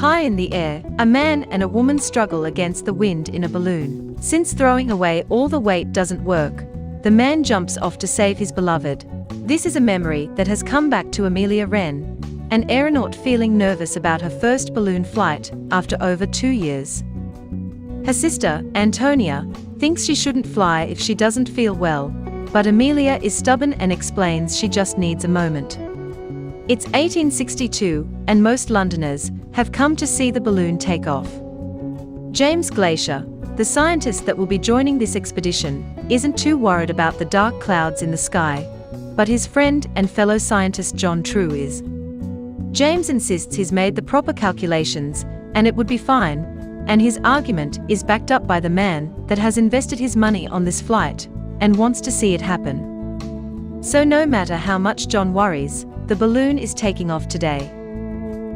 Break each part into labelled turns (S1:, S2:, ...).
S1: High in the air, a man and a woman struggle against the wind in a balloon. Since throwing away all the weight doesn't work, the man jumps off to save his beloved. This is a memory that has come back to Amelia Wren, an aeronaut feeling nervous about her first balloon flight after over 2 years. Her sister, Antonia, thinks she shouldn't fly if she doesn't feel well, but Amelia is stubborn and explains she just needs a moment. It's 1862, and most Londoners have come to see the balloon take off. James Glaisher, the scientist that will be joining this expedition, isn't too worried about the dark clouds in the sky, but his friend and fellow scientist John True is. James insists he's made the proper calculations, and it would be fine, and his argument is backed up by the man that has invested his money on this flight, and wants to see it happen. So no matter how much John worries, the balloon is taking off today.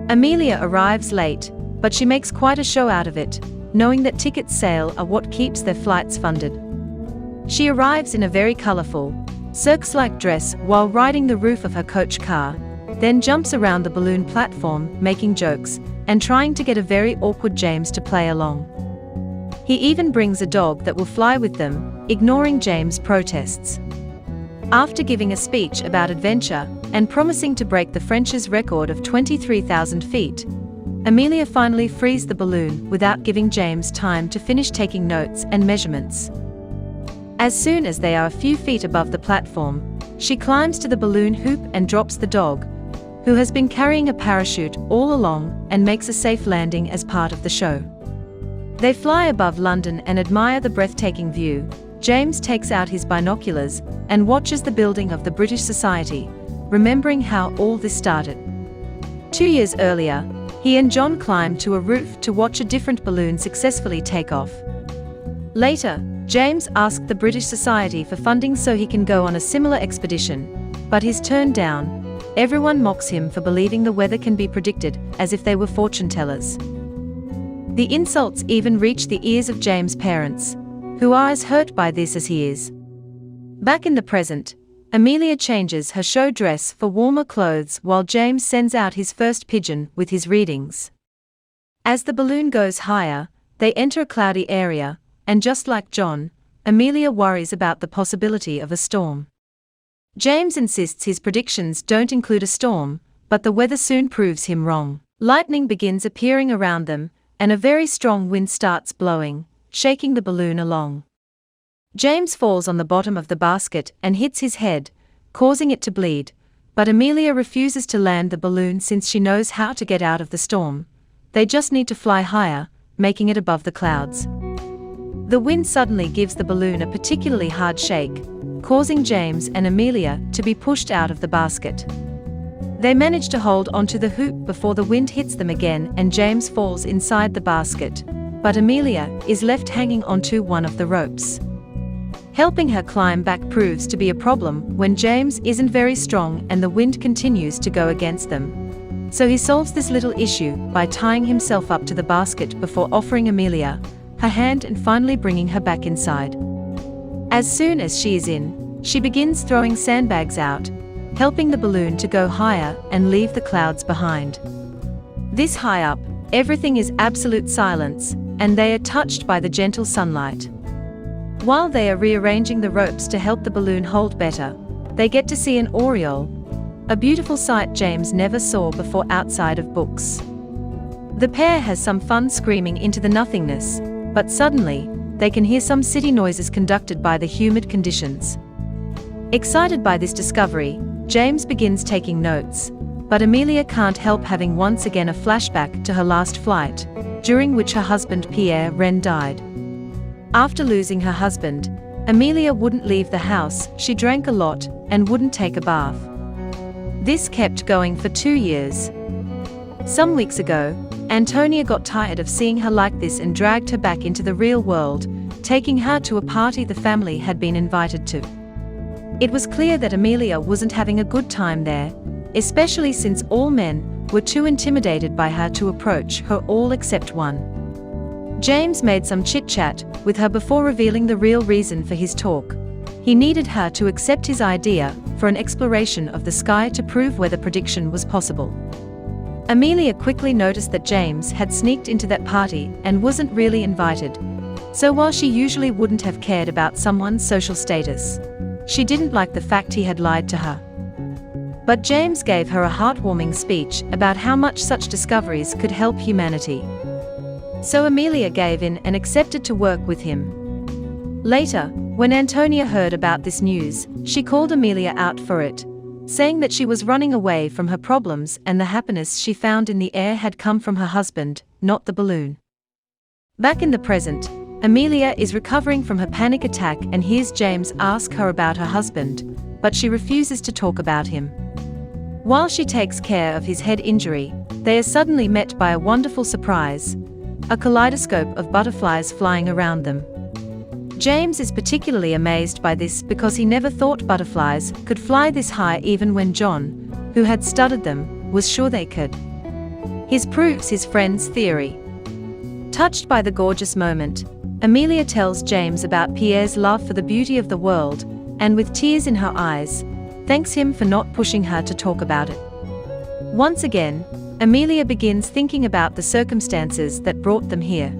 S1: Amelia arrives late, but she makes quite a show out of it, knowing that ticket sale are what keeps their flights funded. She arrives in a very colorful, circus-like dress while riding the roof of her coach car, then jumps around the balloon platform, making jokes, and trying to get a very awkward James to play along. He even brings a dog that will fly with them, ignoring James' protests. After giving a speech about adventure, and promising to break the French's record of 23,000 feet, Amelia finally frees the balloon without giving James time to finish taking notes and measurements. As soon as they are a few feet above the platform, she climbs to the balloon hoop and drops the dog, who has been carrying a parachute all along, and makes a safe landing as part of the show. They fly above London and admire the breathtaking view. James takes out his binoculars and watches the building of the British Society, remembering how all this started. 2 years earlier, he and John climbed to a roof to watch a different balloon successfully take off. Later, James asked the British Society for funding so he can go on a similar expedition, but he's turned down. Everyone mocks him for believing the weather can be predicted, as if they were fortune tellers. The insults even reach the ears of James' parents, who are as hurt by this as he is. Back in the present, Amelia changes her show dress for warmer clothes while James sends out his first pigeon with his readings. As the balloon goes higher, they enter a cloudy area, and just like John, Amelia worries about the possibility of a storm. James insists his predictions don't include a storm, but the weather soon proves him wrong. Lightning begins appearing around them, and a very strong wind starts blowing, shaking the balloon along. James falls on the bottom of the basket and hits his head, causing it to bleed, but Amelia refuses to land the balloon since she knows how to get out of the storm. They just need to fly higher, making it above the clouds. The wind suddenly gives the balloon a particularly hard shake, causing James and Amelia to be pushed out of the basket. They manage to hold onto the hoop before the wind hits them again and James falls inside the basket, but Amelia is left hanging onto one of the ropes. Helping her climb back proves to be a problem when James isn't very strong and the wind continues to go against them. So he solves this little issue by tying himself up to the basket before offering Amelia her hand and finally bringing her back inside. As soon as she is in, she begins throwing sandbags out, helping the balloon to go higher and leave the clouds behind. This high up, everything is absolute silence, and they are touched by the gentle sunlight. While they are rearranging the ropes to help the balloon hold better, they get to see an aureole, a beautiful sight James never saw before outside of books. The pair has some fun screaming into the nothingness, but suddenly, they can hear some city noises conducted by the humid conditions. Excited by this discovery, James begins taking notes, but Amelia can't help having once again a flashback to her last flight, during which her husband Pierre Wren died. After losing her husband, Amelia wouldn't leave the house, she drank a lot, and wouldn't take a bath. This kept going for 2 years. Some weeks ago, Antonia got tired of seeing her like this and dragged her back into the real world, taking her to a party the family had been invited to. It was clear that Amelia wasn't having a good time there, especially since all men were too intimidated by her to approach her, all except one. James made some chit-chat with her before revealing the real reason for his talk. He needed her to accept his idea for an exploration of the sky to prove whether prediction was possible. Amelia quickly noticed that James had sneaked into that party and wasn't really invited. So while she usually wouldn't have cared about someone's social status, she didn't like the fact he had lied to her. But James gave her a heartwarming speech about how much such discoveries could help humanity. So Amelia gave in and accepted to work with him. Later, when Antonia heard about this news, she called Amelia out for it, saying that she was running away from her problems and the happiness she found in the air had come from her husband, not the balloon. Back in the present, Amelia is recovering from her panic attack and hears James ask her about her husband, but she refuses to talk about him. While she takes care of his head injury, they are suddenly met by a wonderful surprise, a kaleidoscope of butterflies flying around them. James is particularly amazed by this because he never thought butterflies could fly this high even when John, who had studied them, was sure they could. This proves his friend's theory. Touched by the gorgeous moment, Amelia tells James about Pierre's love for the beauty of the world, and with tears in her eyes, thanks him for not pushing her to talk about it. Once again, Amelia begins thinking about the circumstances that brought them here.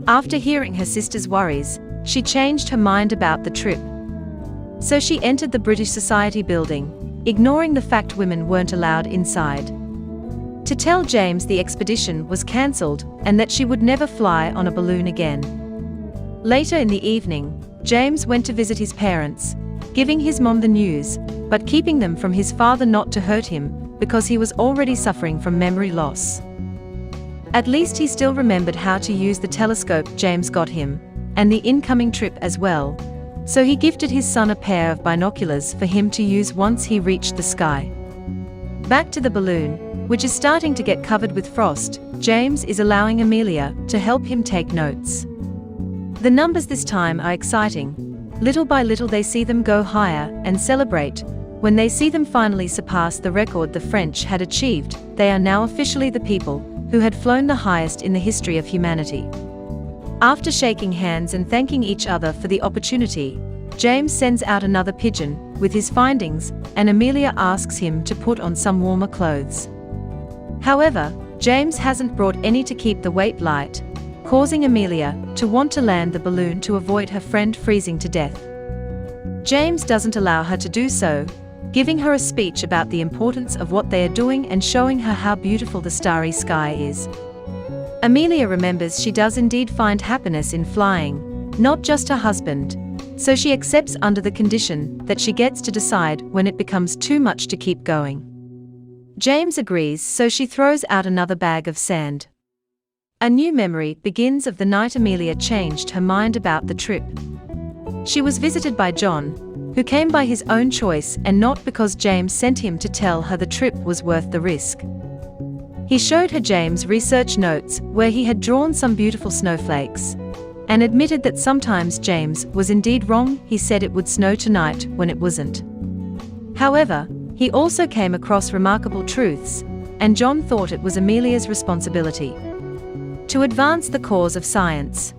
S1: After hearing her sister's worries, she changed her mind about the trip. So she entered the British Society building, ignoring the fact women weren't allowed inside, to tell James the expedition was cancelled and that she would never fly on a balloon again. Later in the evening, James went to visit his parents, giving his mom the news, but keeping them from his father not to hurt him, because he was already suffering from memory loss. At least he still remembered how to use the telescope James got him, and the incoming trip as well, so he gifted his son a pair of binoculars for him to use once he reached the sky. Back to the balloon, which is starting to get covered with frost, James is allowing Amelia to help him take notes. The numbers this time are exciting. Little by little they see them go higher and celebrate. When they see them finally surpass the record the French had achieved, they are now officially the people who had flown the highest in the history of humanity. After shaking hands and thanking each other for the opportunity, James sends out another pigeon with his findings, and Amelia asks him to put on some warmer clothes. However, James hasn't brought any to keep the weight light, causing Amelia to want to land the balloon to avoid her friend freezing to death. James doesn't allow her to do so, giving her a speech about the importance of what they are doing and showing her how beautiful the starry sky is. Amelia remembers she does indeed find happiness in flying, not just her husband, so she accepts under the condition that she gets to decide when it becomes too much to keep going. James agrees, so she throws out another bag of sand. A new memory begins of the night Amelia changed her mind about the trip. She was visited by John, who came by his own choice and not because James sent him to tell her the trip was worth the risk. He showed her James' research notes where he had drawn some beautiful snowflakes, and admitted that sometimes James was indeed wrong. He said it would snow tonight when it wasn't. However, he also came across remarkable truths, and John thought it was Amelia's responsibility to advance the cause of science.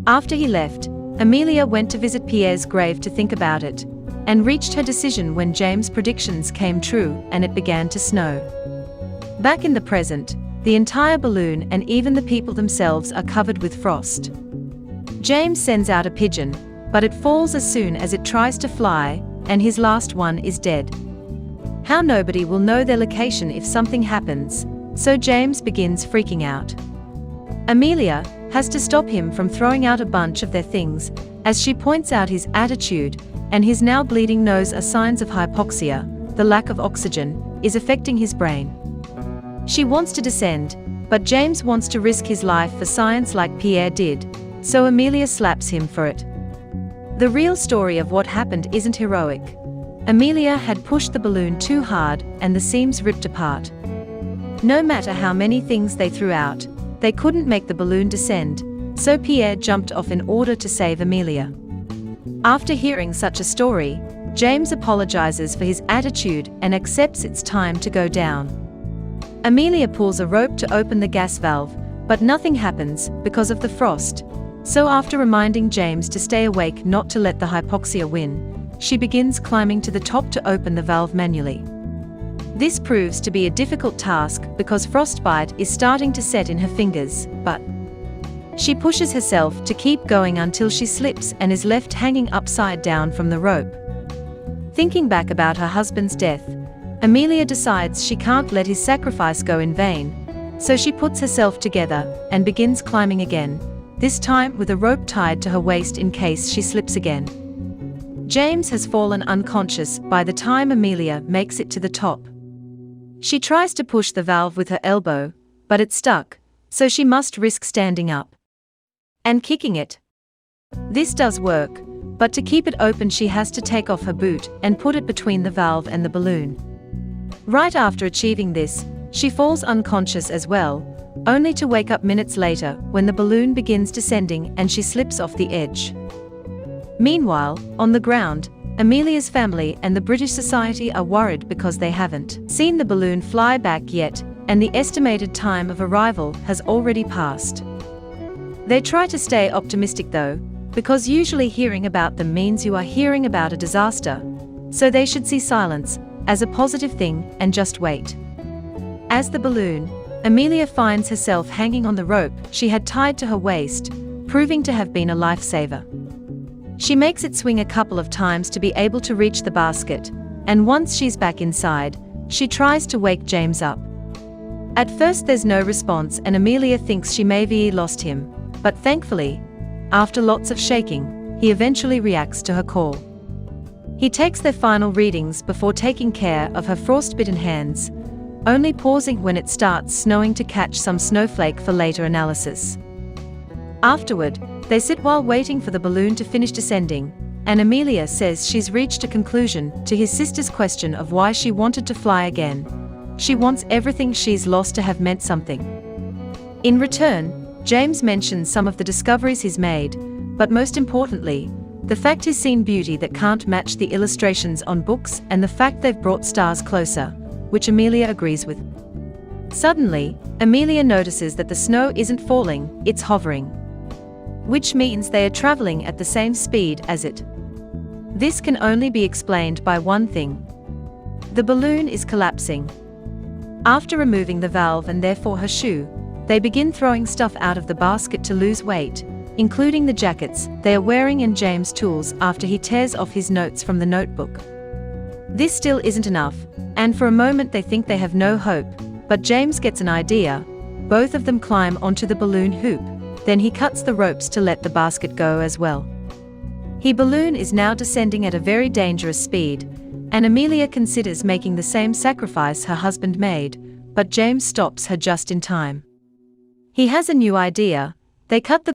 S1: After he left, Amelia went to visit Pierre's grave to think about it, and reached her decision when James' predictions came true and it began to snow. Back in the present, the entire balloon and even the people themselves are covered with frost. James sends out a pigeon, but it falls as soon as it tries to fly, and his last one is dead. How nobody will know their location if something happens, so James begins freaking out. Amelia has to stop him from throwing out a bunch of their things, as she points out his attitude and his now bleeding nose are signs of hypoxia. The lack of oxygen is affecting his brain. She wants to descend, but James wants to risk his life for science like Pierre did, so Amelia slaps him for it. The real story of what happened isn't heroic. Amelia had pushed the balloon too hard and the seams ripped apart. No matter how many things they threw out, they couldn't make the balloon descend, so Pierre jumped off in order to save Amelia. After hearing such a story, James apologizes for his attitude and accepts it's time to go down. Amelia pulls a rope to open the gas valve, but nothing happens because of the frost, so after reminding James to stay awake not to let the hypoxia win, she begins climbing to the top to open the valve manually. This proves to be a difficult task because frostbite is starting to set in her fingers, but she pushes herself to keep going until she slips and is left hanging upside down from the rope. Thinking back about her husband's death, Amelia decides she can't let his sacrifice go in vain, so she puts herself together and begins climbing again, this time with a rope tied to her waist in case she slips again. James has fallen unconscious by the time Amelia makes it to the top. She tries to push the valve with her elbow, but it's stuck, so she must risk standing up and kicking it. This does work, but to keep it open she has to take off her boot and put it between the valve and the balloon. Right after achieving this, she falls unconscious as well, only to wake up minutes later when the balloon begins descending and she slips off the edge. Meanwhile, on the ground, Amelia's family and the British Society are worried because they haven't seen the balloon fly back yet, and the estimated time of arrival has already passed. They try to stay optimistic though, because usually hearing about them means you are hearing about a disaster, so they should see silence as a positive thing and just wait. As the balloon, Amelia finds herself hanging on the rope she had tied to her waist, proving to have been a lifesaver. She makes it swing a couple of times to be able to reach the basket, and once she's back inside, she tries to wake James up. At first there's no response and Amelia thinks she maybe lost him, but thankfully, after lots of shaking, he eventually reacts to her call. He takes their final readings before taking care of her frostbitten hands, only pausing when it starts snowing to catch some snowflake for later analysis. Afterward, they sit while waiting for the balloon to finish descending, and Amelia says she's reached a conclusion to his sister's question of why she wanted to fly again. She wants everything she's lost to have meant something. In return, James mentions some of the discoveries he's made, but most importantly, the fact he's seen beauty that can't match the illustrations on books and the fact they've brought stars closer, which Amelia agrees with. Suddenly, Amelia notices that the snow isn't falling, it's hovering, which means they are traveling at the same speed as it. This can only be explained by one thing. The balloon is collapsing. After removing the valve and therefore her shoe, they begin throwing stuff out of the basket to lose weight, including the jackets they are wearing and James' tools after he tears off his notes from the notebook. This still isn't enough, and for a moment they think they have no hope, but James gets an idea. Both of them climb onto the balloon hoop, then he cuts the ropes to let the basket go as well. The balloon is now descending at a very dangerous speed, and Amelia considers making the same sacrifice her husband made, but James stops her just in time. He has a new idea. They cut the